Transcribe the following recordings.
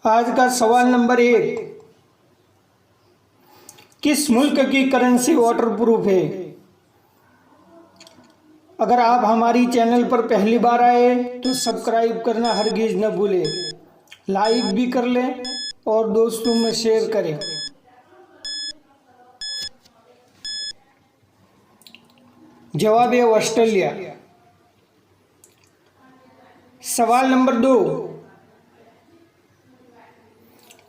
आज का सवाल नंबर 1, किस मुल्क की करेंसी वाटरप्रूफ है? अगर आप हमारी चैनल पर पहली बार आए तो सब्सक्राइब करना हरगिज न भूलें, लाइक भी कर लें और दोस्तों में शेयर करें। जवाब है ऑस्ट्रेलिया। सवाल नंबर 2,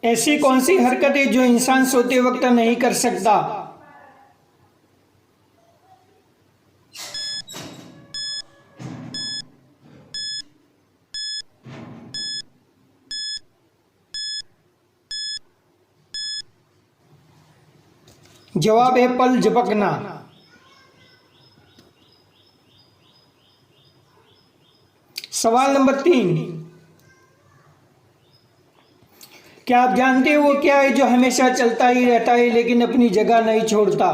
ऐसी कौन सी हरकत है जो इंसान सोते वक्त नहीं कर सकता? जवाब है पल झपकना। सवाल नंबर 3, क्या आप जानते हो वो क्या है जो हमेशा चलता ही रहता है लेकिन अपनी जगह नहीं छोड़ता?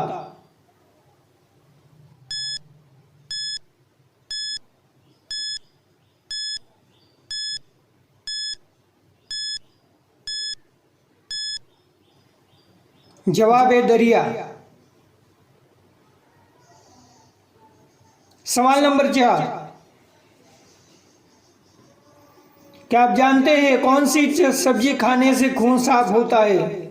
जवाब है दरिया। सवाल नंबर 4, क्या आप जानते हैं कौन सी सब्जी खाने से खून साफ होता है?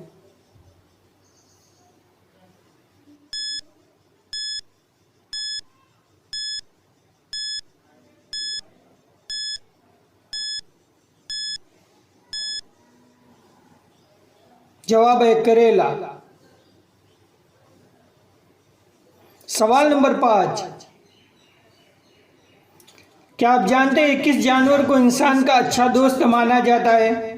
जवाब है करेला। सवाल नंबर 5, क्या आप जानते हैं किस जानवर को इंसान का अच्छा दोस्त माना जाता है?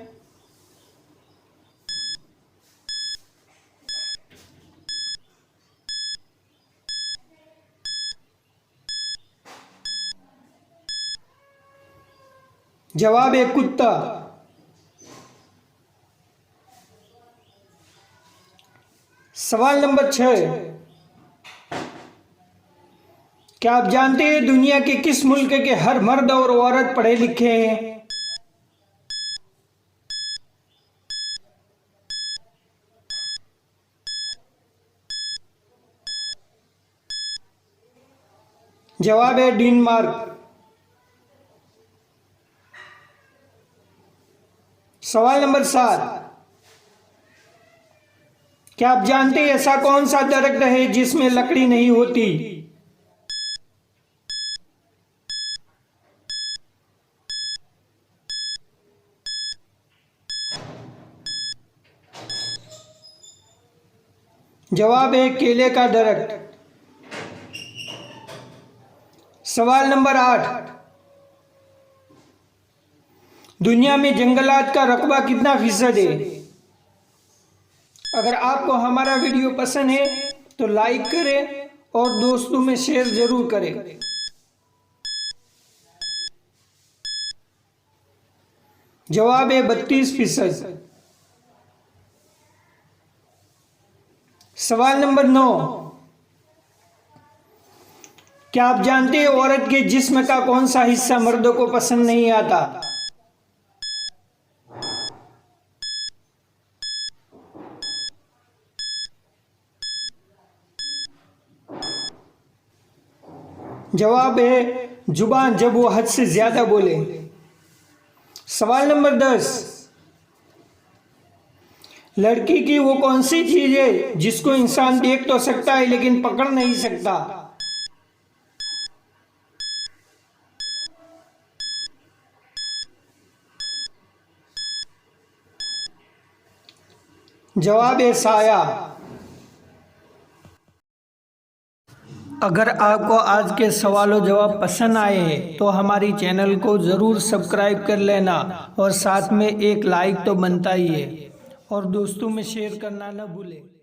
जवाब है कुत्ता। सवाल नंबर 6, क्या आप जानते हैं दुनिया के किस मुल्क के हर मर्द और औरत पढ़े लिखे हैं? जवाब है डेनमार्क। सवाल नंबर 7, क्या आप जानते हैं ऐसा कौन सा दरख्त है जिसमें लकड़ी नहीं होती? जवाब है केले का दरख्त। सवाल नंबर 8, दुनिया में जंगलात का रकबा कितना फीसद है? अगर आपको हमारा वीडियो पसंद है तो लाइक करें और दोस्तों में शेयर जरूर करें। जवाब है 32%। सवाल नंबर 9, क्या आप जानते हैं औरत के जिस्म का कौन सा हिस्सा मर्दों को पसंद नहीं आता? जवाब है जुबान, जब वो हद से ज्यादा बोले। सवाल नंबर 10, लड़की की वो कौन सी चीज है जिसको इंसान देख तो सकता है लेकिन पकड़ नहीं सकता? जवाब है साया। अगर आपको आज के सवालों जवाब पसंद आए तो हमारी चैनल को ज़रूर सब्सक्राइब कर लेना और साथ में एक लाइक तो बनता ही है और दोस्तों में शेयर करना न भूलें।